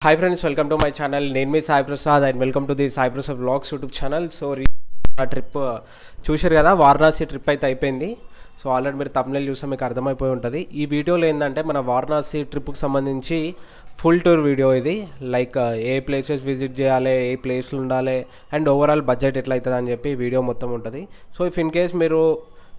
Hi friends, welcome to my channel. Name me Sai Prasad and welcome to the Sai Prasad Vlogs YouTube channel. So trip చూశారు కదా, Varanasi trip అయితే అయిపోయింది. So already మీరు thumbnail చూస్తే మీకు అర్థమైపోయి ఉంటుంది. ఈ వీడియోలో ఏంటంటే మన వారణాసి ట్రిప్కి సంబంధించి ఫుల్ టూర్ వీడియో ఇది. లైక్ ఏ ప్లేసెస్ విజిట్ చేయాలి, ఏ ప్లేస్లు ఉండాలి అండ్ ఓవరాల్ బడ్జెట్ ఎట్లా అవుతుంది అని చెప్పి వీడియో మొత్తం ఉంటుంది. సో ఇఫ్ ఇన్ కేస్ మీరు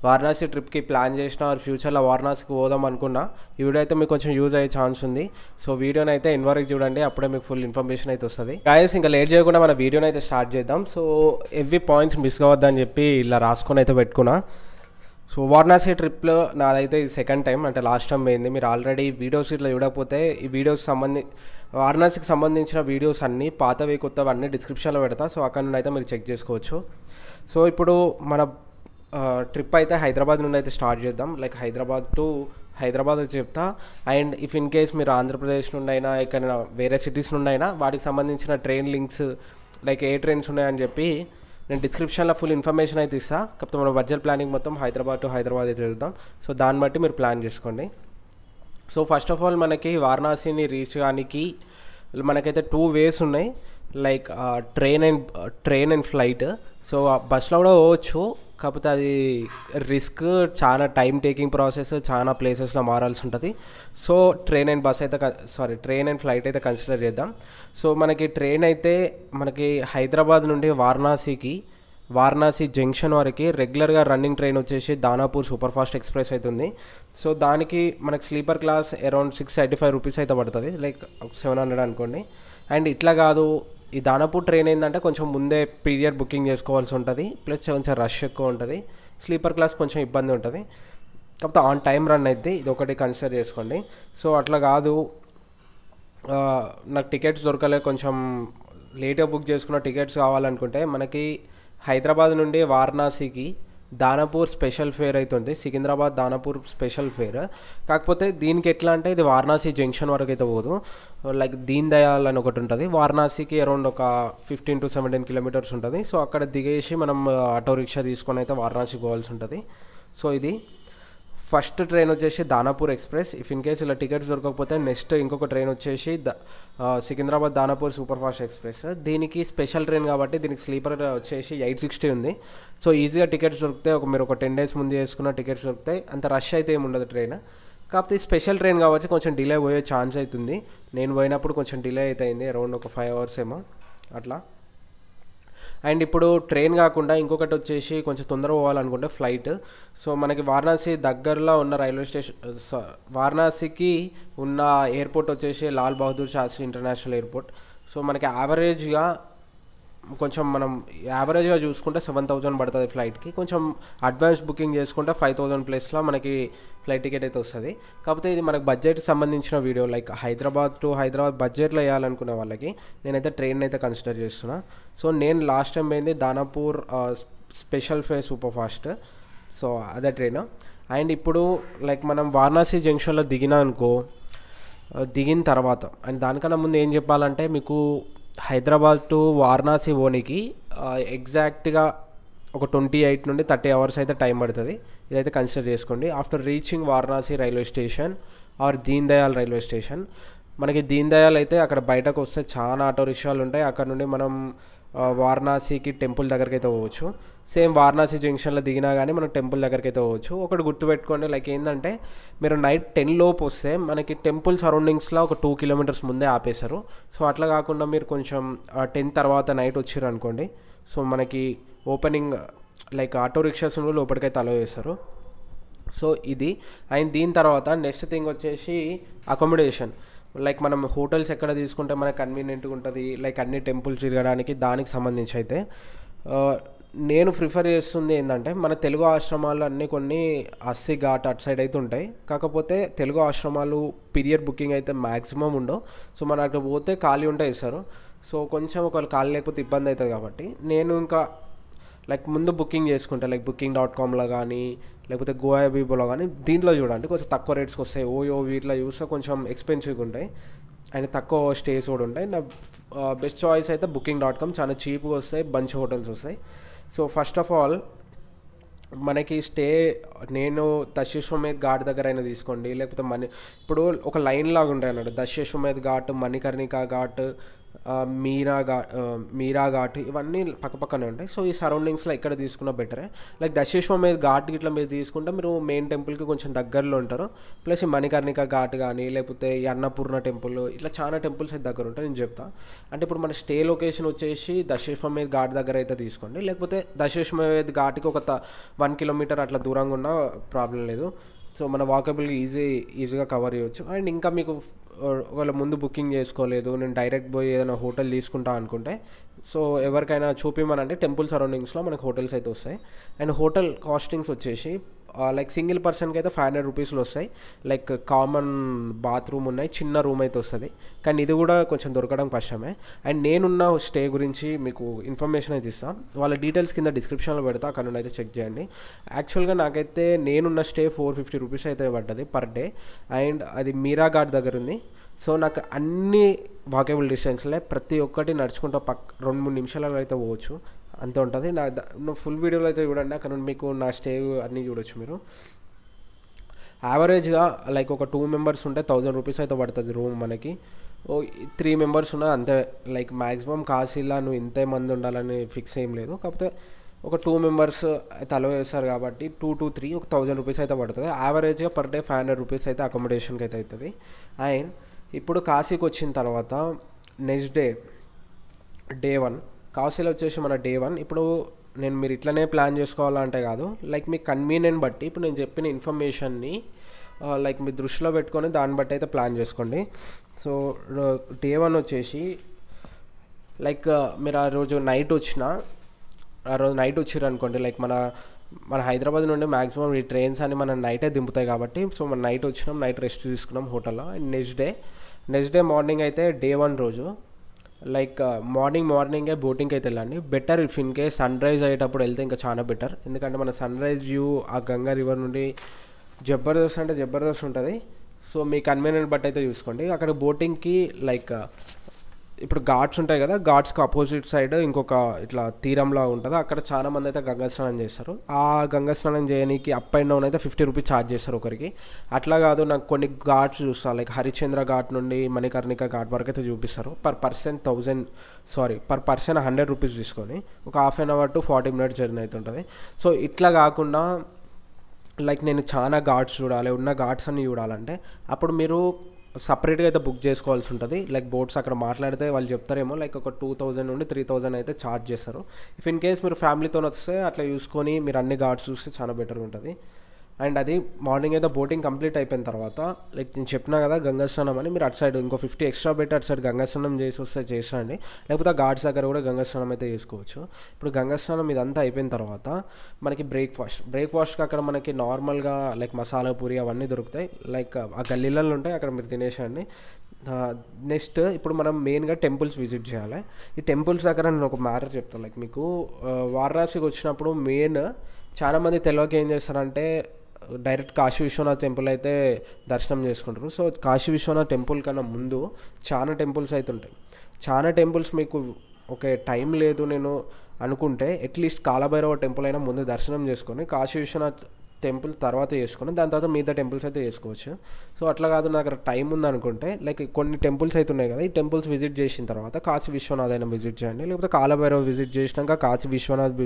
వారణాసి ట్రిప్కి ప్లాన్ చేసిన ఫ్యూచర్లో వారణాసికి పోదాం అనుకున్నా, ఈ వీడియో అయితే మీకు కొంచెం యూజ్ అయ్యే ఛాన్స్ ఉంది. సో వీడియోని అయితే వరకు చూడండి, అప్పుడే మీకు ఫుల్ ఇన్ఫర్మేషన్ అయితే వస్తుంది. గాయస్ ఇంకా లేట్ చేయకుండా మన వీడియోని అయితే స్టార్ట్ చేద్దాం. సో ఎవ్రీ పాయింట్స్ మిస్ కావద్దని చెప్పి ఇలా రాసుకొని అయితే పెట్టుకున్నా. సో వారణాసి ట్రిప్లో నాదైతే ఇది సెకండ్ టైం, అంటే లాస్ట్ టైం పోయింది. మీరు ఆల్రెడీ వీడియోస్ ఇట్లా చూడకపోతే ఈ వీడియోస్ వారణాసికి సంబంధించిన వీడియోస్ అన్నీ పాతవి కొత్తవి అన్నీ డిస్క్రిప్షన్లో పెడతా. సో అక్కడ నుండి అయితే మీరు చెక్ చేసుకోవచ్చు. సో ఇప్పుడు మన ట్రిప్ అయితే హైదరాబాద్ నుండి అయితే స్టార్ట్ చేద్దాం. లైక్ హైదరాబాద్ చెప్తా. అండ్ ఇఫ్ ఇన్ కేస్ మీరు ఆంధ్రప్రదేశ్ నుండి అయినా ఎక్కడైనా వేరే సిటీస్ నుండి అయినా వాటికి సంబంధించిన ట్రైన్ లింక్స్, లైక్ ఏ ట్రైన్స్ ఉన్నాయని చెప్పి నేను డిస్క్రిప్షన్లో ఫుల్ ఇన్ఫర్మేషన్ అయితే ఇస్తాను. కాకపోతే మన బడ్జెట్ ప్లానింగ్ మొత్తం హైదరాబాద్ అయితే చూద్దాం. సో దాన్ని బట్టి మీరు ప్లాన్ చేసుకోండి. సో ఫస్ట్ ఆఫ్ ఆల్ మనకి వారణాసిని రీచ్ కానికి మనకైతే 2 ways ఉన్నాయి. Like train and flight. So బస్లో కూడా పోవచ్చు, కాకపోతే అది రిస్క్, చాలా టైం టేకింగ్ ప్రాసెస్, చాలా ప్లేసెస్లో మారాల్సి ఉంటుంది. సో ట్రైన్ అండ్ ఫ్లైట్ అయితే కన్సిడర్ చేద్దాం. సో మనకి ట్రైన్ అయితే మనకి హైదరాబాద్ నుండి వారణాసి జంక్షన్ వరకు రెగ్యులర్గా రన్నింగ్ ట్రైన్ వచ్చేసి దానాపూర్ సూపర్ ఫాస్ట్ ఎక్స్ప్రెస్ అవుతుంది. సో దానికి మనకి స్లీపర్ క్లాస్ అరౌండ్ 685 రూపీస్ అయితే పడుతుంది, లైక్ 700 అనుకోండి. అండ్ ఇట్లా కాదు, ఈ దానాపూర్ ట్రైన్ ఏంటంటే కొంచెం ముందే పీరియడ్ బుకింగ్ చేసుకోవాల్సి ఉంటుంది, ప్లస్ కొంచెం రష్ ఎక్కువ ఉంటుంది. స్లీపర్ క్లాస్ కొంచెం ఇబ్బంది ఉంటుంది, కాకపోతే ఆన్ టైం రన్ అయితే ఇది ఒకటి కన్సిడర్ చేసుకోండి. సో అట్లా కాదు, నాకు టికెట్స్ దొరకలే, కొంచెం లేట్గా బుక్ చేసుకున్న టికెట్స్ కావాలనుకుంటే మనకి హైదరాబాద్ నుండి వారణాసికి దానాపూర్ స్పెషల్ ఫేర్ అవుతుంది, సికింద్రాబాద్ దానాపూర్ స్పెషల్ ఫేర్. కాకపోతే దీనికి ఎట్లా అంటే ఇది వారణాసి జంక్షన్ వరకు అయితే పోదు. లైక్ దీన్ దయాల్ అని ఒకటి ఉంటుంది, వారణాసికి అరౌండ్ ఒక 15 to 17 kilometers ఉంటుంది. సో అక్కడ దిగేసి మనం ఆటో రిక్షా తీసుకొని అయితే వారణాసికి పోవాల్సి ఉంటుంది. సో ఇది ఫస్ట్ ట్రైన్ వచ్చేసి Danapur express. If in case ఇలా టికెట్స్ దొరకకపోతే నెక్స్ట్ ఇంకొక ట్రైన్ వచ్చేసి Secunderabad Danapur super fast express. దీనికి స్పెషల్ ట్రైన్ కాబట్టి దీనికి స్లీపర్ వచ్చేసి 860 ఉంది. సో ఈజీగా టికెట్స్ దొరికితే మీరు ఒక 10 days ముందు చేసుకున్న టికెట్స్ దొరుకుతాయి, అంత రష్ అయితే ఏమి ఉండదు ట్రైన్. కాకపోతే స్పెషల్ ట్రైన్ కాబట్టి కొంచెం డిలే పోయే ఛాన్స్ అవుతుంది. నేను పోయినప్పుడు కొంచెం డిలే అయితే అయింది, అరౌండ్ ఒక 5 hours ఏమో అట్లా. అండ్ ఇప్పుడు ట్రైన్ కాకుండా ఇంకొకటి వచ్చేసి కొంచెం తొందరగా పోవాలనుకుంటే ఫ్లైట్. సో మనకి వారణాసి దగ్గరలో ఉన్న రైల్వే స్టేషన్, వారణాసికి ఉన్న ఎయిర్పోర్ట్ వచ్చేసి Lal Bahadur Shastri international airport. So మనకి యావరేజ్గా చూసుకుంటే 7,000 పడుతుంది ఫ్లైట్కి. కొంచెం అడ్వాన్స్ బుకింగ్ చేసుకుంటే 5,000 ప్లస్లో మనకి ఫ్లైట్ టికెట్ అయితే వస్తుంది. కాకపోతే ఇది మనకు బడ్జెట్కి సంబంధించిన వీడియో, లైక్ హైదరాబాద్ బడ్జెట్లో వేయాలనుకునే వాళ్ళకి నేనైతే ట్రైన్ అయితే కన్సిడర్ చేస్తున్నా. సో నేను లాస్ట్ టైం పోయింది Danapur special fair super fast. So అదే ట్రైన్. అండ్ ఇప్పుడు లైక్ మనం వారణాసి జంక్షన్లో దిగిన తర్వాత, అండ్ దానికన్నా ముందు ఏం చెప్పాలంటే, మీకు హైదరాబాద్ టు వారణాసి పోనీకి ఎగ్జాక్ట్గా ఒక 28 నుండి 30 hours అయితే టైం పడుతుంది. ఇదైతే కన్సిడర్ చేసుకోండి. After reaching Varanasi railway station or Deen Dayal railway station. మనకి దీన్ దయాల్ అయితే అక్కడ బయటకు వస్తే చాలా ఆటో రిక్షాలు ఉంటాయి, అక్కడ నుండి మనం వారణాసికి టెంపుల్ దగ్గరికి అయితే పోవచ్చు. సేమ్ వారణాసి జంక్షన్లో దిగినా కానీ మనం టెంపుల్ దగ్గరికి అయితే పోవచ్చు. ఒకటి గుర్తుపెట్టుకోండి, లైక్ ఏంటంటే మీరు నైట్ 10 లోపు వస్తే మనకి టెంపుల్ సరౌండింగ్స్లో ఒక 2 kilometers ముందే ఆపేశారు. సో అట్లా కాకుండా మీరు కొంచెం 10 తర్వాత నైట్ వచ్చారు అనుకోండి, సో మనకి ఓపెనింగ్ లైక్ ఆటో రిక్షాస్ లోపలికైతే అలో చేస్తారు. సో ఇది. అండ్ దీని తర్వాత నెక్స్ట్ థింగ్ వచ్చేసి అకామిడేషన్. లైక్ మనం హోటల్స్ ఎక్కడ తీసుకుంటే మనకు కన్వీనియంట్గా ఉంటుంది, లైక్ అన్ని టెంపుల్స్ తిరగడానికి, దానికి సంబంధించి అయితే నేను ప్రిఫర్ చేస్తుంది ఏంటంటే, మన తెలుగు ఆశ్రమాలు అన్నీ కొన్ని అస్సి ఘాట్ అటు సైడ్ అయితే ఉంటాయి. కాకపోతే తెలుగు ఆశ్రమాలు పీరియడ్ బుకింగ్ అయితే మ్యాక్సిమం ఉండవు. సో మన అక్కడ పోతే ఖాళీ ఉంటే ఇస్తారు. సో కొంచెం ఒకవేళ ఖాళీ లేకపోతే ఇబ్బంది అవుతుంది కాబట్టి నేను ఇంకా లైక్ ముందు బుకింగ్ చేసుకుంటా, లైక్ booking.comలో కానీ లేకపోతే గోవాబీబోలో కానీ. దీంట్లో చూడండి కొంచెం తక్కువ రేట్స్కి వస్తాయి. వీటిలో చూస్తే కొంచెం ఎక్స్పెన్సివ్గా ఉంటాయి అండ్ తక్కువ స్టేస్ కూడా ఉంటాయి. నా బెస్ట్ చాయిస్ అయితే booking.com, చాలా చీప్గా వస్తాయి, బంచ్ హోటల్స్ వస్తాయి. సో ఫస్ట్ ఆఫ్ ఆల్ మనకి స్టే నేను దశాశ్వమేధ్ ఘాట్ దగ్గర అయినా తీసుకోండి, లేకపోతే ఇప్పుడు ఒక లైన్ లాగా ఉంటాయి అన్నాడు, దశాశ్వమేధ్ ఘాట్, మణికర్ణికా ఘాట్, మీరా ఘాట్, ఇవన్నీ పక్కపక్కనే ఉంటాయి. సో ఈ సరౌండింగ్స్లో ఎక్కడ తీసుకున్నా బెటరే. లైక్ దశాశ్వమేధ్ ఘాట్ ఇట్లా మీరు తీసుకుంటే మీరు మెయిన్ టెంపుల్కి కొంచెం దగ్గరలో ఉంటారు. ప్లస్ ఈ మణికర్ణికా ఘాట్ కానీ లేకపోతే ఈ అన్నపూర్ణ టెంపుల్, ఇట్లా చాలా టెంపుల్స్ అయితే దగ్గర ఉంటాయి. నేను చెప్తా అంటే ఇప్పుడు మన స్టే లొకేషన్ వచ్చేసి దశాశ్వమేధ్ ఘాట్ దగ్గర అయితే తీసుకోండి, లేకపోతే దశాశ్వమేధ్ ఘాట్కి ఒక 1 కిలోమీటర్ అట్లా దూరంగా ఉన్నా ప్రాబ్లం లేదు. సో మన వాకబుల్గా ఈజీగా కవర్ చేయవచ్చు. అండ్ ఇంకా మీకు ఒకవేళ ముందు బుకింగ్ చేసుకోలేదు, నేను డైరెక్ట్ పోయి ఏదైనా హోటల్ తీసుకుంటా అనుకుంటే, సో ఎవరికైనా చూపిమనంటే టెంపుల్ సరౌండింగ్స్లో మనకు హోటల్స్ అయితే వస్తాయి. అండ్ హోటల్ కాస్టింగ్స్ వచ్చేసి లైక్ సింగిల్ పర్సన్కి అయితే 500 రూపీస్లో వస్తాయి. లైక్ కామన్ బాత్రూమ్ ఉన్నాయి, చిన్న రూమ్ అయితే వస్తుంది, కానీ ఇది కూడా కొంచెం దొరకడం కష్టమే. అండ్ నేనున్న స్టే గురించి మీకు ఇన్ఫర్మేషన్ అయితే ఇస్తాను, వాళ్ళ డీటెయిల్స్ కింద డిస్క్రిప్షన్లో పెడతా, అక్కడ నుండి అయితే చెక్ చేయండి. యాక్చువల్గా నాకైతే నేనున్న స్టే 450 రూపీస్ అయితే పడ్డది పర్ డే. అండ్ అది మీరా ఘాట్ దగ్గర ఉంది. సో నాకు అన్ని వాకేబుల్ డిస్టెన్స్లే, ప్రతి ఒక్కటి నడుచుకుంటూ 2-3 నిమిషాలలో అయితే పోవచ్చు, అంతే ఉంటుంది. నా ఫుల్ వీడియోలో అయితే చూడండి, అక్కడ నుండి మీకు నా స్టే అన్నీ చూడొచ్చు మీరు. యావరేజ్గా లైక్ ఒక 2 మెంబర్స్ ఉంటే 1000 రూపీస్ అయితే పడుతుంది రూమ్ మనకి. 3 మెంబర్స్ ఉన్నా అంతే. లైక్ మ్యాక్సిమం కాశీలా నువ్వు ఇంతే మంది ఉండాలని ఫిక్స్ ఏం లేదు, కాకపోతే ఒక 2 మెంబర్స్ అయితే అలౌ చేస్తారు కాబట్టి 2 to 3 ఒక 1000 రూపీస్ అయితే పడుతుంది. యావరేజ్గా పర్ డే 500 రూపీస్ అయితే అకామిడేషన్కి అయితే అవుతుంది. అండ్ ఇప్పుడు కాశీకి వచ్చిన తర్వాత నెక్స్ట్ డే 1 కాశీలో వచ్చేసి మన డే 1. ఇప్పుడు మీరు ఇట్లనే ప్లాన్ చేసుకోవాలంటే కాదు, లైక్ మీ కన్వీనియంట్ బట్టి ఇప్పుడు నేను చెప్పిన ఇన్ఫర్మేషన్ని లైక్ మీ దృష్టిలో పెట్టుకొని దాన్ని బట్టి అయితే ప్లాన్ చేసుకోండి. సో డే 1 వచ్చేసి లైక్ మీరు ఆ రోజు నైట్ వచ్చిర్రు అనుకోండి, లైక్ మన హైదరాబాద్ నుండి మ్యాక్సిమం ఈ ట్రైన్స్ అని మన నైటే దింపుతాయి కాబట్టి, సో మన నైట్ వచ్చినాం, నైట్ రెస్ట్ తీసుకున్నాం హోటల్లో. అండ్ నెక్స్ట్ డే మార్నింగ్ అయితే డే 1 రోజు లైక్ మార్నింగే బోటింగ్కి అయితే వెళ్ళండి. Better if in case sunrise అయ్యేటప్పుడు వెళ్తే ఇంకా చాలా బెటర్, ఎందుకంటే మన సన్ రైజ్ వ్యూ ఆ గంగా రివర్ నుండి జబర్దస్త్ ఉంటుంది. సో మీ కన్వీనియంట్ బట్టి అయితే చూసుకోండి. అక్కడ బోటింగ్కి లైక్ ఇప్పుడు ఘాట్స్ ఉంటాయి కదా, ఘాట్స్కి అపోజిట్ సైడ్ ఇంకొక ఇట్లా తీరంలా ఉంటుంది, అక్కడ చాలా మంది అయితే గంగా స్నానం చేస్తారు. ఆ గంగా స్నానం చేయడానికి అప్ అండ్ డౌన్ అయితే 50 రూపీస్ ఛార్జ్ చేస్తారు ఒకరికి. అట్లా కాదు, నాకు కొన్ని ఘాట్స్ చూస్తాను, లైక్ హరిశ్చంద్ర ఘాట్ నుండి మణికర్ణిక ఘాట్ వరకు అయితే చూపిస్తారు. పర్ పర్సన్ 100 రూపీస్ తీసుకొని ఒక half an hour to 40 minutes journey అవుతుంటుంది. సో ఇట్లా కాకుండా లైక్ నేను చాలా ఘాట్స్ చూడాలి, ఉన్న ఘాట్స్ అన్ని చూడాలంటే అప్పుడు మీరు సపరేట్గా అయితే బుక్ చేసుకోవాల్సి ఉంటుంది. లైక్ బోట్స్ అక్కడ మాట్లాడితే వాళ్ళు చెప్తారేమో లైక్ ఒక 2000 నుండి 3000 అయితే ఛార్జ్ చేస్తారు. ఇఫ్ ఇన్ కేస్ మీరు ఫ్యామిలీతో వస్తే అట్లా చూసుకొని మీరు అన్ని ఘాట్స్ చూస్తే చాలా బెటర్గా ఉంటుంది. అండ్ అది మార్నింగ్ అయితే బోటింగ్ కంప్లీట్ అయిపోయిన తర్వాత లైక్ నేను చెప్పినా కదా గంగా స్నానం అని, మీరు అటు సైడ్ ఇంకో 50 ఎక్స్ట్రా పెట్టి అటు సైడ్ గంగా స్నానం చేసి వస్తే చేసండి, లేకపోతే ఘాట్స్ దగ్గర కూడా గంగా స్నానం అయితే చేసుకోవచ్చు. ఇప్పుడు గంగా స్నానం ఇదంతా అయిపోయిన తర్వాత మనకి బ్రేక్ఫాస్ట్కి అక్కడ మనకి నార్మల్గా లైక్ మసాలా పూరి అవన్నీ దొరుకుతాయి, లైక్ ఆ గల్లీలలో ఉంటాయి, అక్కడ మీరు తినేసేయండి. నెక్స్ట్ ఇప్పుడు మనం మెయిన్గా టెంపుల్స్ విజిట్ చేయాలి. ఈ టెంపుల్స్ దగ్గర నేను ఒక మ్యాటర్ చెప్తాను. లైక్ మీకు వారణాసికి వచ్చినప్పుడు చాలామంది తెలియక ఏం చేస్తారంటే డైరెక్ట్ కాశీ విశ్వనాథ్ టెంపుల్ అయితే దర్శనం చేసుకుంటారు. సో కాశీ విశ్వనాథ్ టెంపుల్ కన్నా ముందు చాలా టెంపుల్స్ అయితే ఉంటాయి. చాలా టెంపుల్స్ మీకు ఓకే టైం లేదు నేను అనుకుంటే అట్లీస్ట్ కాలభైరవ టెంపుల్ అయినా ముందు దర్శనం చేసుకొని కాశీ విశ్వనాథ్ టెంపుల్ తర్వాత చేసుకొని దాని తర్వాత మిగతా టెంపుల్స్ అయితే చేసుకోవచ్చు. సో అట్లా కాదు నాకు అక్కడ టైం ఉందనుకుంటే లైక్ కొన్ని టెంపుల్స్ అయితే ఉన్నాయి కదా, ఈ టెంపుల్స్ విజిట్ చేసిన తర్వాత కాశీ విశ్వనాథ్ అయినా విజిట్ చేయండి, లేకపోతే కాలభైరవ్ విజిట్ చేసినాక కాశీ విశ్వనాథ్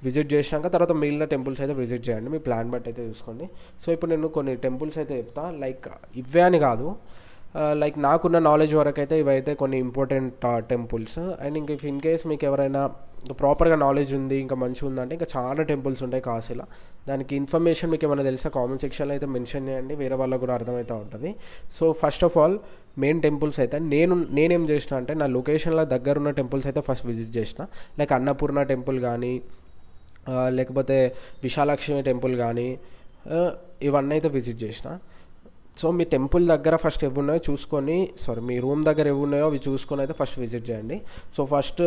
విజిట్ చేసినాక తర్వాత మిగిలిన టెంపుల్స్ అయితే విజిట్ చేయండి, మీ ప్లాన్ బట్టి అయితే చూసుకోండి. సో ఇప్పుడు నేను కొన్ని టెంపుల్స్ అయితే చెప్తా, లైక్ ఇవే అని కాదు, లైక్ నాకున్న నాలెడ్జ్ వరకు అయితే ఇవైతే కొన్ని ఇంపార్టెంట్ టెంపుల్స్. అండ్ ఇంక ఇన్ కేస్ మీకు ఎవరైనా ప్రాపర్గా నాలెడ్జ్ ఉంది ఇంకా మంచిగా ఉందంటే ఇంకా చాలా టెంపుల్స్ ఉంటాయి కాశీలో. దానికి ఇన్ఫర్మేషన్ మీకు ఏమైనా తెలిసా కామెంట్ సెక్షన్లో అయితే మెన్షన్ చేయండి, వేరే వాళ్ళకు కూడా అర్థమవుతూ ఉంటుంది. So first of all main temples అయితే నేనేం చేసిన అంటే నా లొకేషన్లో దగ్గర ఉన్న టెంపుల్స్ అయితే ఫస్ట్ విజిట్ చేసిన, లైక్ అన్నపూర్ణ టెంపుల్ కానీ లేకపోతే విశాలాక్షి టెంపుల్ కానీ ఇవన్నీ అయితే విజిట్ చేసిన. సో మీ టెంపుల్ దగ్గర ఫస్ట్ ఎవి ఉన్నాయో చూసుకొని మీ రూమ్ దగ్గర ఎవి ఉన్నాయో అవి చూసుకొని అయితే ఫస్ట్ విజిట్ చేయండి. సో ఫస్ట్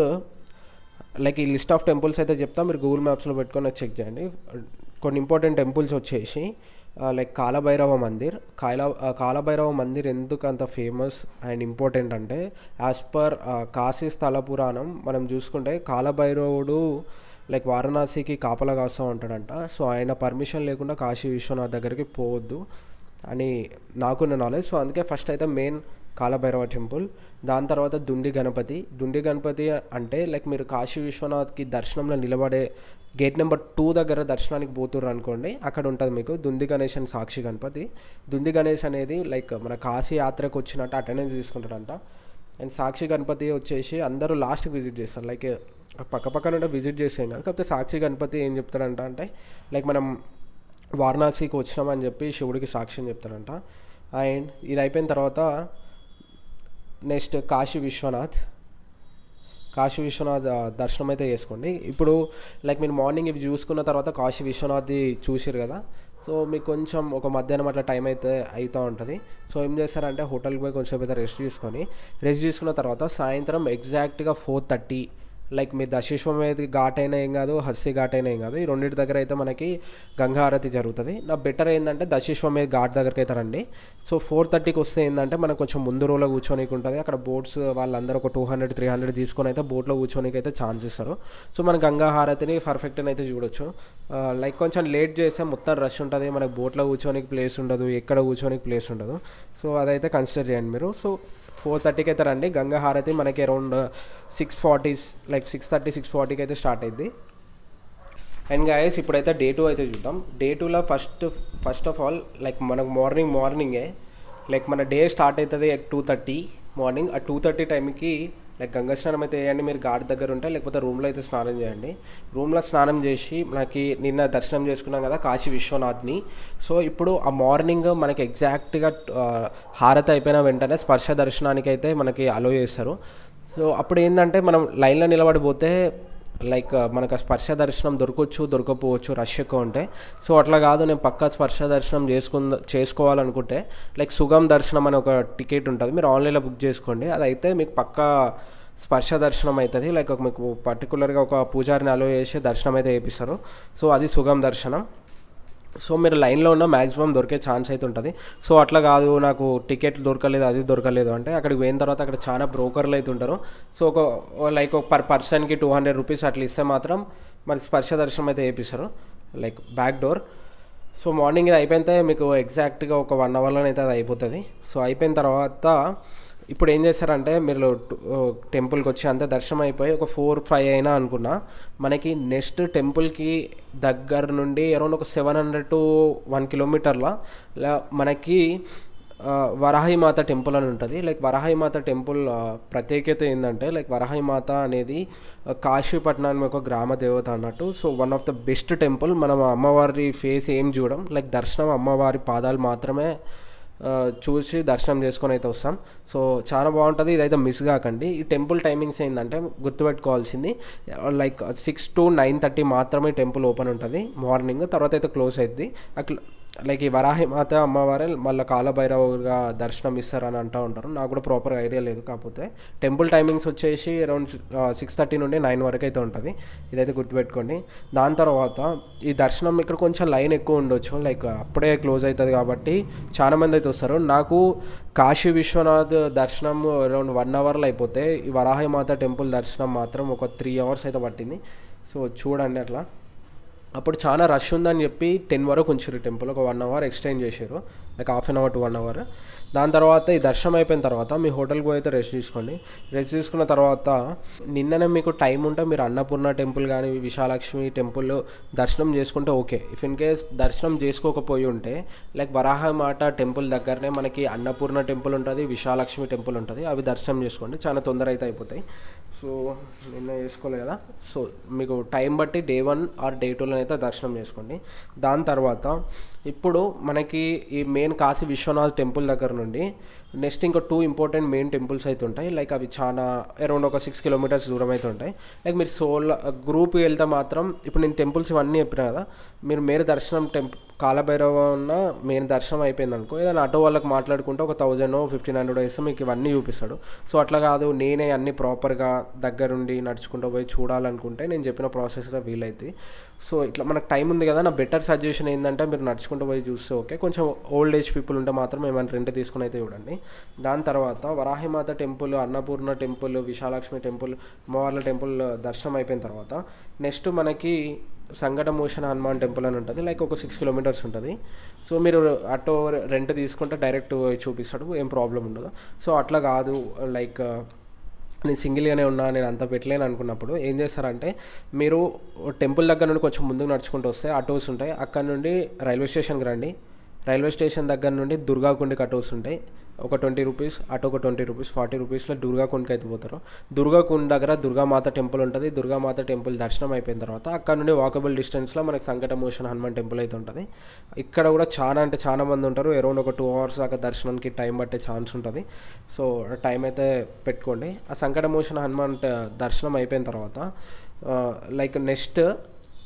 లైక్ ఈ లిస్ట్ ఆఫ్ టెంపుల్స్ అయితే చెప్తా, మీరు గూగుల్ మ్యాప్స్లో పెట్టుకొని చెక్ చేయండి. కొన్ని ఇంపార్టెంట్ టెంపుల్స్ వచ్చేసి లైక్ కాలభైరవ మందిర్ ఎందుకు అంత ఫేమస్ అండ్ ఇంపార్టెంట్ అంటే యాజ్ పర్ కాశీ స్థల పురాణం మనం చూసుకుంటే కాలభైరవుడు లైక్ వారణాసికి కాపలా కాస్తూ ఉంటాడంట. సో ఆయన పర్మిషన్ లేకుండా కాశీ విశ్వనాథ్ దగ్గరికి పోవద్దు అని నాకున్న నాలెడ్జ్. సో అందుకే ఫస్ట్ అయితే మెయిన్ కాలభైరవ టెంపుల్, దాని తర్వాత దుండి గణపతి అంటే లైక్ మీరు కాశీ విశ్వనాథ్కి దర్శనంలో నిలబడే గేట్ నెంబర్ 2 దగ్గర దర్శనానికి పోతుర్రు అనుకోండి, అక్కడ ఉంటుంది మీకు దుండి గణేష్ అండ్ సాక్షి గణపతి. దుండి గణేష్ అనేది లైక్ మన కాశీ యాత్రకు వచ్చినట్టు అటెండెన్స్ తీసుకుంటారంట. అండ్ సాక్షి గణపతి వచ్చేసి అందరూ లాస్ట్కి విజిట్ చేస్తారు, లైక్ పక్కన ఉంటే విజిట్ చేసేం కాదు. కాకపోతే సాక్షి గణపతి ఏం చెప్తారంట అంటే లైక్ మనం వారణాసికి వచ్చినామని చెప్పి శివుడికి సాక్షి అని చెప్తారంట. అండ్ ఇది అయిపోయిన తర్వాత నెక్స్ట్ కాశీ విశ్వనాథ్ దర్శనం అయితే చేసుకోండి. ఇప్పుడు లైక్ మీరు మార్నింగ్ ఇవి చూసుకున్న తర్వాత కాశీ విశ్వనాథ్ది చూసిరు కదా, సో మీకు కొంచెం ఒక మధ్యాహ్నం అట్లా టైం అయితే అవుతూ ఉంటుంది. సో ఏం చేస్తారంటే హోటల్కి పోయి కొంచెం అయితే రెస్ట్ తీసుకున్న తర్వాత సాయంత్రం ఎగ్జాక్ట్గా 4:30 లైక్ మీ దశేశ్వమేధి ఘాట్ అయినా ఏం కాదు, హస్సీ ఘాట్ అయినా ఏం కాదు, ఈ రెండింటి దగ్గర అయితే మనకి గంగా హారతి జరుగుతుంది. నా బెటర్ ఏంటంటే దశేశ్వమేధి ఘాట్ దగ్గరికి అయితే రండి. సో 4:30కి వస్తే ఏంటంటే మనకు కొంచెం ముందు రోజులో కూర్చోనికి ఉంటుంది. అక్కడ బోట్స్ వాళ్ళందరూ ఒక 200-300 తీసుకొని అయితే బోట్లో కూర్చోనికి అయితే ఛాన్స్ ఇస్తారు. సో మన గంగా హారతిని పర్ఫెక్ట్గా అయితే చూడొచ్చు. లైక్ కొంచెం లేట్ చేస్తే మొత్తం రష్ ఉంటుంది, మనకు బోట్లో కూర్చోనికి ప్లేస్ ఉండదు, ఎక్కడ కూర్చోనికి ప్లేస్ ఉండదు. సో అదైతే కన్సిడర్ చేయండి మీరు. సో 4:30కి అయితే రండి. గంగా హారతి మనకి అరౌండ్ 6:40 లైక్ 6:30-6:40కి అయితే స్టార్ట్ అయింది. అండ్ గాయస్ ఇప్పుడైతే డే 2 అయితే చూద్దాం. డే 2లో ఫస్ట్ ఆఫ్ ఆల్ లైక్ మనకు మార్నింగే లైక్ మన డే స్టార్ట్ అవుతుంది at 2:30 మార్నింగ్. ఆ 2:30 టైంకి లైక్ గంగా స్నానం అయితే వేయండి మీరు ఘాట్ దగ్గర ఉంటే, లేకపోతే రూమ్లో అయితే స్నానం చేయండి. రూమ్లో స్నానం చేసి మనకి నిన్న దర్శనం చేసుకున్నాం కదా కాశీ విశ్వనాథ్ని. సో ఇప్పుడు ఆ మార్నింగ్ మనకి ఎగ్జాక్ట్గా హారతి అయిపోయిన వెంటనే స్పర్శ దర్శనానికి అయితే మనకి అలో చేస్తారు. సో అప్పుడు ఏంటంటే మనం లైన్లో నిలబడిపోతే లైక్ మనకు స్పర్శ దర్శనం దొరకపోవచ్చు రష్ ఎక్కువ ఉంటే. సో అట్లా కాదు, నేను పక్కా స్పర్శ దర్శనం చేసుకోవాలనుకుంటే లైక్ సుగమ్ దర్శనం అనే ఒక టికెట్ ఉంటుంది, మీరు ఆన్లైన్లో బుక్ చేసుకోండి. అదైతే మీకు పక్కా స్పర్శ దర్శనం అవుతుంది. లైక్ మీకు పర్టికులర్గా ఒక పూజారిని అలో చేసి దర్శనం అయితే చేపిస్తారు. సో అది సుగమ్ దర్శనం. సో మీరు లైన్లో ఉన్న మ్యాక్సిమం దొరికే ఛాన్స్ అయితే ఉంటుంది. సో అట్లా కాదు నాకు టికెట్ దొరకలేదు అంటే అక్కడికి పోయిన తర్వాత అక్కడ చాలా బ్రోకర్లు అయితే ఉంటారు. సో ఒక పర్ పర్సన్కి 200 రూపీస్ అట్లా ఇస్తే మాత్రం మనకి స్పర్శ దర్శనం అయితే చేపిస్తారు like back door. So morning ఇది అయిపోతే మీకు ఎగ్జాక్ట్గా ఒక 1 అవర్లోనైతే అది అయిపోతుంది. సో అయిపోయిన తర్వాత ఇప్పుడు ఏం చేస్తారంటే మీరు టెంపుల్కి వచ్చి అంతే దర్శనం అయిపోయి ఒక 4-5 అయినా అనుకున్నా, మనకి నెక్స్ట్ టెంపుల్కి దగ్గర నుండి అరౌండ్ ఒక 700 to 1 కిలోమీటర్ల మనకి వరాహిమాత టెంపుల్ అని ఉంటుంది. లైక్ వరాహిమాత టెంపుల్ ప్రత్యేకత ఏంటంటే లైక్ వరాహిమాత అనేది కాశీపట్నం ఒక గ్రామ దేవత అన్నట్టు. So one of the best temple. మనం అమ్మవారి ఫేస్ ఏం చూడం, లైక్ దర్శనం అమ్మవారి పాదాలు మాత్రమే చూసి దర్శనం చేసుకొని అయితే వస్తాం. సో చాలా బాగుంటుంది, ఇదైతే మిస్ కాకండి. ఈ టెంపుల్ టైమింగ్స్ ఏంటంటే గుర్తుపెట్టుకోవాల్సింది లైక్ 6 to 9:30 మాత్రమే టెంపుల్ ఓపెన్ ఉంటుంది మార్నింగ్, తర్వాత అయితే క్లోజ్ అవుతుంది. అట్లా లైక్ ఈ వరాహిమాత అమ్మవారే మళ్ళీ కాలభైరవుగా దర్శనం ఇస్తారని అంటూ ఉంటారు. నాకు కూడా ప్రాపర్ ఐడియా లేదు. కాకపోతే టెంపుల్ టైమింగ్స్ వచ్చేసి అరౌండ్ 6:30 నుండి 9 వరకు అయితే ఉంటుంది, ఇదైతే గుర్తుపెట్టుకోండి. దాని తర్వాత ఈ దర్శనం ఇక్కడ కొంచెం లైన్ ఎక్కువ ఉండొచ్చు, లైక్ అప్పుడే క్లోజ్ అవుతుంది కాబట్టి చాలామంది అయితే వస్తారు. నాకు కాశీ విశ్వనాథ్ దర్శనం అరౌండ్ 1 అవర్లో అయిపోతే ఈ వరాహిమాత టెంపుల్ దర్శనం మాత్రం ఒక 3 అవర్స్ అయితే పట్టింది. సో చూడండి అట్లా. అప్పుడు చాలా రష్ ఉందని చెప్పి 10 వరకు ఉంచారు టెంపుల్, ఒక 1 అవర్ ఎక్స్టెండ్ చేశారు, లైక్ ½ అవర్ to 1 అవర్. దాని తర్వాత ఈ దర్శనం అయిపోయిన తర్వాత మీ హోటల్కి పోయి అయితే రెస్ట్ తీసుకోండి. రెస్ట్ తీసుకున్న తర్వాత నిన్ననే మీకు టైం ఉంటే మీరు అన్నపూర్ణ టెంపుల్ కానీ విశాలక్ష్మి టెంపుల్ దర్శనం చేసుకుంటే ఓకే. ఇఫ్ ఇన్ కేస్ దర్శనం చేసుకోకపోయి ఉంటే లైక్ వరాహమాత టెంపుల్ దగ్గరనే మనకి అన్నపూర్ణ టెంపుల్ ఉంటుంది, విశాలక్ష్మి టెంపుల్ ఉంటుంది, అవి దర్శనం చేసుకోండి, చాలా తొందర అయితే అయిపోతాయి. సో నిన్న చేసుకోలేదు కదా, సో మీకు టైం బట్టి డే 1 or డే 2లో అయితే దర్శనం చేసుకోండి. దాని తర్వాత ఇప్పుడు మనకి ఈ మెయిన్ కాశీ విశ్వనాథ్ టెంపుల్ దగ్గర నుండి నెక్స్ట్ ఇంకా 2 ఇంపార్టెంట్ మెయిన్ టెంపుల్స్ అయితే ఉంటాయి. లైక్ అవి చాలా అరౌండ్ ఒక 6 కిలోమీటర్స్ దూరం అయితే ఉంటాయి. లైక్ మీరు గ్రూప్ వెళ్తే మాత్రం ఇప్పుడు నేను టెంపుల్స్ ఇవన్నీ చెప్పినా కదా, మీరు మేర దర్శనం కాలభైరవ ఉన్న మెయిన్ దర్శనం అయిపోయింది అనుకో, ఏదైనా ఆటో వాళ్ళకి మాట్లాడుకుంటే ఒక 1000-1500 వేస్తే మీకు ఇవన్నీ చూపిస్తాడు. సో అట్లా కాదు నేనే అన్నీ ప్రాపర్గా దగ్గరుండి నడుచుకుంటూ పోయి చూడాలనుకుంటే నేను చెప్పిన ప్రాసెస్లో వీలైతే సో ఇట్లా మనకు టైం ఉంది కదా, నా బెటర్ సజెషన్ ఏంటంటే మీరు నడుచుకుంటూ పోయి చూస్తే ఓకే. కొంచెం ఓల్డ్ ఏజ్ పీపుల్ ఉంటే మాత్రం ఏమైనా రెంట్ తీసుకుని అయితే చూడండి. దాని తర్వాత Varahimata temple, Annapurna temple, Vishalakshi temple, అమ్మవార్ల టెంపుల్ దర్శనం అయిపోయిన తర్వాత నెక్స్ట్ మనకి సంకటమోచన హనుమాన్ టెంపుల్ అని ఉంటుంది. లైక్ ఒక 6 కిలోమీటర్స్ ఉంటుంది. సో మీరు ఆటో రెంట్ తీసుకుంటే డైరెక్ట్ చూపిస్తాడు, ఏం ప్రాబ్లం ఉండదు. సో అట్లా కాదు, లైక్ నేను సింగిల్గానే ఉన్నా, నేను అంత పెట్టలేను అనుకున్నప్పుడు ఏం చేస్తారంటే మీరు టెంపుల్ దగ్గర నుండి కొంచెం ముందుకు నడుచుకుంటూ వస్తే ఆటోస్ ఉంటాయి. అక్కడ నుండి రైల్వే స్టేషన్కి రండి. రైల్వే స్టేషన్ దగ్గర నుండి దుర్గాకుండికి ఆటోస్ ఉంటాయి. ఒక 20 రూపీస్, ఆటో ఒక 20 రూపీస్, 40 రూపీస్లో దుర్గాకుండకి అయితే పోతారు. దుర్గాకుండ దగ్గర దుర్గామాత టెంపుల్ ఉంటుంది. దుర్గామాత టెంపుల్ దర్శనం అయిపోయిన తర్వాత అక్కడ నుండి వాకబుల్ డిస్టెన్స్లో మనకి సంకటమోచన హనుమాన్ టెంపుల్ అయితే ఉంటుంది. ఇక్కడ కూడా చాలా అంటే చాలా మంది ఉంటారు. అరౌండ్ ఒక 2 hours దాకా దర్శనానికి టైం పట్టే ఛాన్స్ ఉంటుంది. సో టైం అయితే పెట్టుకోండి. ఆ సంకటమోచన హనుమాన్ దర్శనం అయిపోయిన తర్వాత లైక్ నెక్స్ట్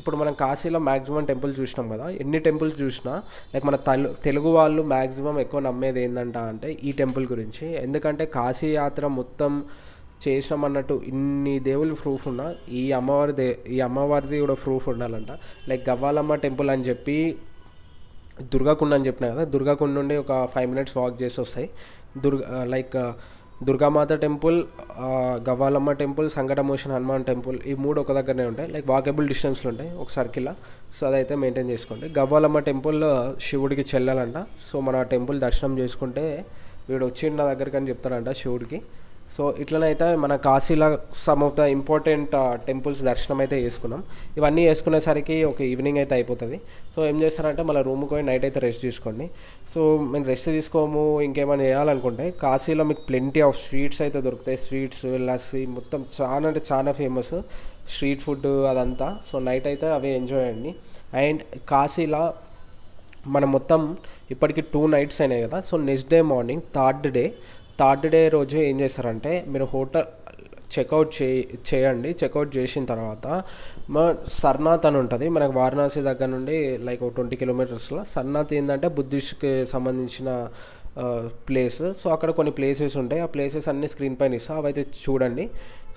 ఇప్పుడు మనం కాశీలో మ్యాక్సిమం టెంపుల్స్ చూసినాం కదా, ఎన్ని టెంపుల్స్ చూసినా లైక్ మన తెలుగు వాళ్ళు మ్యాక్సిమం ఎక్కువ నమ్మేది ఏంటంట అంటే ఈ టెంపుల్ గురించి. ఎందుకంటే కాశీ యాత్ర మొత్తం చేసినాం అన్నట్టు ఇన్ని దేవుళ్ళు ప్రూఫ్ ఉన్నా ఈ అమ్మవారిది కూడా ప్రూఫ్ ఉండాలంట. లైక్ గవ్వాలమ్మ టెంపుల్ అని చెప్పి దుర్గాకుండ అని చెప్పినా కదా, దుర్గాకుండ నుండి ఒక 5 minutes వాక్ చేసి వస్తాయి. Durgamata temple, Gavvalamma temple, Sankatmochan Hanuman temple, ఈ 3 ఒక దగ్గరనే ఉంటాయి. లైక్ వాకబుల్ డిస్టెన్స్లో ఉంటాయి ఒక సర్కిల్లో. సో అదైతే మెయింటైన్ చేసుకోండి. గవ్వాలమ్మ టెంపుల్ శివుడికి చెల్లాలంట. సో మన టెంపుల్ దర్శనం చేసుకుంటే వీడు వచ్చిండు నా దగ్గరికి అని చెప్తాడంట శివుడికి. సో ఇట్లనైతే మన కాశీలో some of the important temples దర్శనం అయితే చేసుకున్నాం. ఇవన్నీ వేసుకునేసరికి ఒక ఈవినింగ్ అయితే అయిపోతుంది. సో ఏం చేస్తారంటే మళ్ళీ రూమ్కి పోయి నైట్ అయితే రెస్ట్ తీసుకోండి. సో మేము రెస్ట్ తీసుకోము ఇంకేమైనా చేయాలనుకుంటే కాశీలో మీకు ప్లెంటీ ఆఫ్ స్వీట్స్ అయితే దొరుకుతాయి. స్వీట్స్, లస్సీ, మొత్తం చాలా అంటే చాలా ఫేమస్ స్ట్రీట్ ఫుడ్ అదంతా. సో నైట్ అయితే అవి ఎంజాయ్ అండి. అండ్ కాశీలో మనం మొత్తం ఇప్పటికి 2 nights అయినాయి కదా. So next day morning third day రోజు ఏం చేస్తారంటే మీరు హోటల్ చెక్అవుట్ చేయండి. చెక్అవుట్ చేసిన తర్వాత సర్నాథ్ అని ఉంటుంది మనకు వారణాసి దగ్గర నుండి లైక్ ఒక 20 kilometers. సర్నాథ్ ఏంటంటే బుద్ధిస్ట్కి సంబంధించిన ప్లేస్. సో అక్కడ కొన్ని ప్లేసెస్ ఉంటాయి. ఆ ప్లేసెస్ అన్నీ స్క్రీన్ పైన ఇస్తా, అవైతే చూడండి.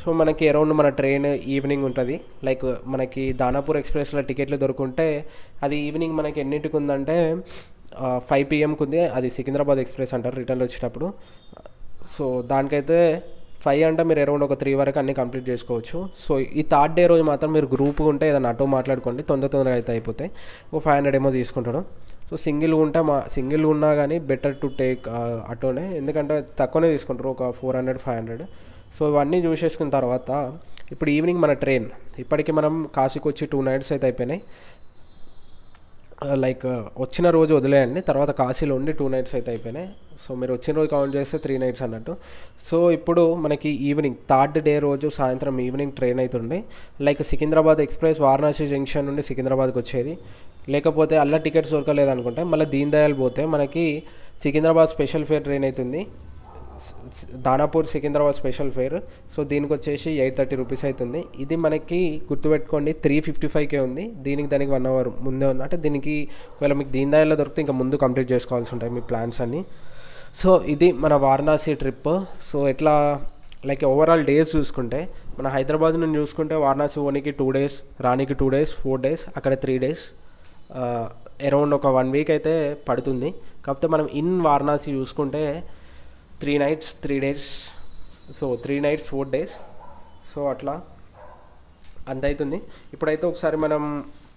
సో మనకి అరౌండ్ మన ట్రైన్ ఈవినింగ్ ఉంటుంది. లైక్ మనకి దానాపూర్ ఎక్స్ప్రెస్లో టికెట్లు దొరుకుంటే అది ఈవినింగ్ మనకి ఎన్నింటికి ఉందంటే 5 PM ఉంది. అది సికింద్రాబాద్ ఎక్స్ప్రెస్ అంటారు రిటర్న్లో వచ్చేటప్పుడు. సో దానికైతే 5 అంటే మీరు అరౌండ్ ఒక 3 వరకు అన్నీ కంప్లీట్ చేసుకోవచ్చు. సో ఈ థర్డ్ డే రోజు మాత్రం మీరు గ్రూప్ ఉంటే ఏదైనా ఆటో మాట్లాడుకోండి, తొందరగా అయితే అయిపోతాయి. ఓ 500 ఏమో తీసుకుంటాడు. సో సింగిల్ ఉన్నా కానీ బెటర్ టు టేక్ ఆటోనే, ఎందుకంటే తక్కువనే తీసుకుంటారు, ఒక 400-500. సో ఇవన్నీ చూసేసుకున్న తర్వాత ఇప్పుడు ఈవినింగ్ మన ట్రైన్. ఇప్పటికీ మనం కాశీకి వచ్చి 2 nights అయితే అయిపోయినాయి. లైక్ వచ్చిన రోజు వదిలేయండి, తర్వాత కాశీలో ఉండి 2 nights అయితే అయిపోయినాయి. సో మీరు వచ్చిన రోజు కౌంట్ చేస్తే 3 nights అన్నట్టు. సో ఇప్పుడు మనకి ఈవినింగ్ థర్డ్ డే రోజు సాయంత్రం ఈవినింగ్ ట్రైన్ అవుతుంది. Like Secunderabad express Varanasi junction నుండి సికింద్రాబాద్కి వచ్చేది. లేకపోతే అలా టికెట్స్ దొరకలేదు అనుకుంటే మళ్ళీ దీన్ దయాల్ పోతే మనకి సికింద్రాబాద్ స్పెషల్ ఫేర్ ట్రైన్ అవుతుంది, Danapur Secunderabad special fair. So దీనికి వచ్చేసి 830 రూపీస్ అవుతుంది. ఇది మనకి గుర్తుపెట్టుకోండి 355K ఉంది. దానికి 1 hour ముందే ఉంది. అంటే దీనికి ఒకవేళ మీకు దీన్ దయాల్లో దొరికితే ఇంకా ముందు కంప్లీట్ చేసుకోవాల్సి ఉంటాయి మీ ప్లాన్స్ అన్నీ. సో ఇది మన వారణాసి ట్రిప్. సో ఎట్లా లైక్ ఓవరాల్ డేస్ చూసుకుంటే మన హైదరాబాద్ నుండి చూసుకుంటే వారణాసి పోనీకి 2 days, రానికి 2 days, 4 days, అక్కడ 3 days, అరౌండ్ ఒక 1 week అయితే పడుతుంది. కాకపోతే మనం ఇన్ వారణాసి చూసుకుంటే 3 nights 3 days, so 3 nights 4 days. So అట్లా అంత అవుతుంది. ఇప్పుడైతే ఒకసారి మనం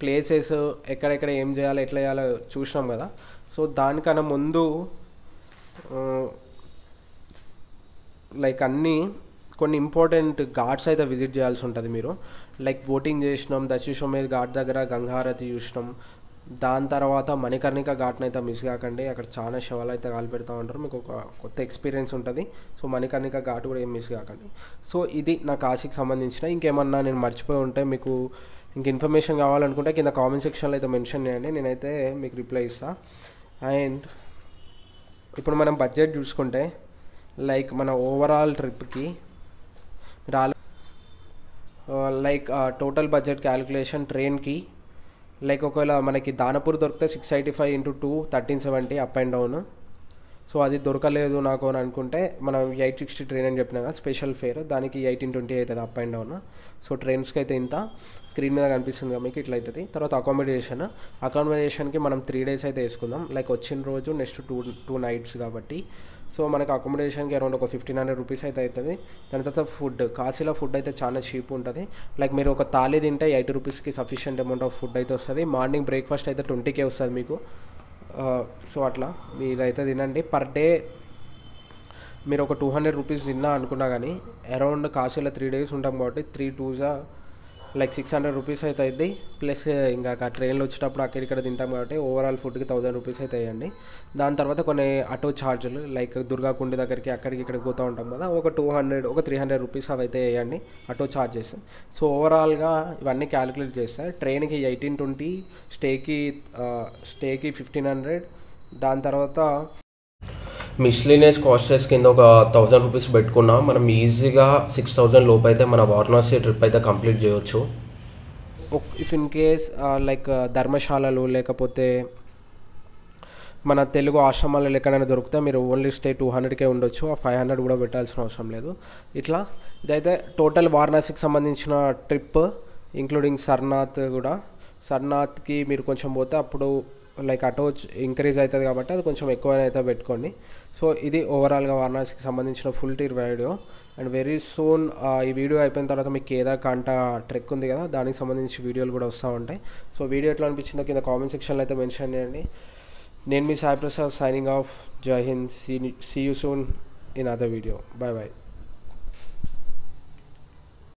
ప్లేసెస్ ఎక్కడెక్కడ ఏం చేయాలి ఎట్లా చేయాలో చూసినాం కదా. సో దానికన్నా ముందు లైక్ కొన్ని ఇంపార్టెంట్ ఘాట్స్ అయితే విజిట్ చేయాల్సి ఉంటుంది మీరు. లైక్ బోటింగ్ చేసినాం, దశిశ్వమేధ్ ఘాట్ దగ్గర గంగారతి చూసినాం. దాని తర్వాత మణికర్ణిక ఘాట్ని అయితే మిస్ కాకండి, అక్కడ చాలా శవాలు అయితే కాలు పెడతా ఉంటారు, మీకు ఒక కొత్త ఎక్స్పీరియన్స్ ఉంటుంది. సో మణికర్ణిక ఘాట్ కూడా ఏం మిస్ కాకండి. సో ఇది నా కాశీకి సంబంధించిన. ఇంకేమన్నా నేను మర్చిపోయి ఉంటే మీకు ఇంక ఇన్ఫర్మేషన్ కావాలనుకుంటే కింద కామెంట్ సెక్షన్లో అయితే మెన్షన్ చేయండి, నేనైతే మీకు రిప్లై ఇస్తాను. అండ్ ఇప్పుడు మనం బడ్జెట్ చూసుకుంటే లైక్ మన ఓవరాల్ ట్రిప్కి లైక్ టోటల్ బడ్జెట్ క్యాలిక్యులేషన్ ట్రైన్కి లైక్ ఒకవేళ మనకి దానాపూర్ దొరికితే 685 × 2 1370 అప్ అండ్ డౌన్. సో అది దొరకలేదు నాకు అని అనుకుంటే మనం 860 ట్రైన్ అని చెప్పినా కదా స్పెషల్ ఫేర్, దానికి 1820 అవుతుంది అప్ అండ్ డౌన్. సో ట్రైన్స్కి అయితే ఇంత స్క్రీన్ మీద కనిపిస్తుంది కదా మీకు, ఇట్లా అవుతుంది. తర్వాత అకామిడేషన్కి మనం 3 days అయితే వేసుకుందాం, లైక్ వచ్చిన రోజు నెక్స్ట్ టూ నైట్స్ కాబట్టి. సో మనకి అకామిడేషన్కి అరౌండ్ ఒక 1500 రూపీస్ అయితే అవుతుంది. దాని తర్వాత ఫుడ్, కాశీలో ఫుడ్ అయితే చాలా చీప్ ఉంటుంది. లైక్ మీరు ఒక థాలీ తింటే 80 రూపీస్కి సఫిషియంట్ అమౌంట్ ఆఫ్ ఫుడ్ అయితే వస్తుంది. మార్నింగ్ బ్రేక్ఫాస్ట్ అయితే 20K వస్తుంది మీకు. సో అట్లా మీరైతే తినండి. పర్ డే మీరు ఒక 200 రూపీస్ తిన్నా అనుకున్నా కానీ అరౌండ్ కాశీలో 3 days ఉంటాం కాబట్టి 3 2s లైక్ 600 రూపీస్ అయితే అయింది. ప్లస్ ఇంకా ట్రైన్లో వచ్చేటప్పుడు అక్కడిక్కడ తింటాం కాబట్టి ఓవరాల్ ఫుడ్కి 1000 రూపీస్ అయితే వేయండి. దాని తర్వాత కొన్ని ఆటో ఛార్జీలు లైక్ దుర్గాకుండి దగ్గరికి అక్కడికి ఇక్కడికి పోతూ ఉంటాం కదా, ఒక 200 ఒక 300 రూపీస్ అవి అయితే వేయండి ఆటో ఛార్జెస్. సో ఓవరాల్గా ఇవన్నీ క్యాలిక్యులేట్ చేస్తే ట్రైన్కి 1820, స్టేకి 1500, దాని తర్వాత మిస్లీనియస్ కాస్టెస్ కింద ఒక 1000 రూపీస్ పెట్టుకున్నా మనం ఈజీగా 6000 లోపు అయితే మన వారణాసి ట్రిప్ అయితే కంప్లీట్ చేయొచ్చు. ఇఫ్ ఇన్ కేస్ లైక్ ధర్మశాలలు లేకపోతే మన తెలుగు ఆశ్రమాలు ఎక్కడైనా దొరికితే మీరు ఓన్లీ స్టే 200K ఉండొచ్చు, ఆ 500 కూడా పెట్టాల్సిన అవసరం లేదు. ఇట్లా ఇదైతే టోటల్ వారణాసికి సంబంధించిన ట్రిప్ ఇంక్లూడింగ్ సర్నాథ్ కూడా. సర్నాథ్కి మీరు కొంచెం పోతే అప్పుడు లైక్ ఆటో ఇంక్రీజ్ అవుతుంది కాబట్టి అది కొంచెం ఎక్కువ అయితే పెట్టుకోండి. సో ఇది ఓవరాల్గా వారణాసికి సంబంధించిన full tour video. And very soon ఈ వీడియో అయిపోయిన తర్వాత మీకు కేదార్కాంట ట్రెక్ ఉంది కదా, దానికి సంబంధించి వీడియోలు కూడా వస్తూ ఉంటాయి. సో వీడియో ఎట్లా అనిపించిందో కింద కామెంట్ సెక్షన్లో అయితే మెన్షన్ చేయండి. నేను మీ Sai Prasad signing off. Jai Hind. See you soon in other video. Bye bye.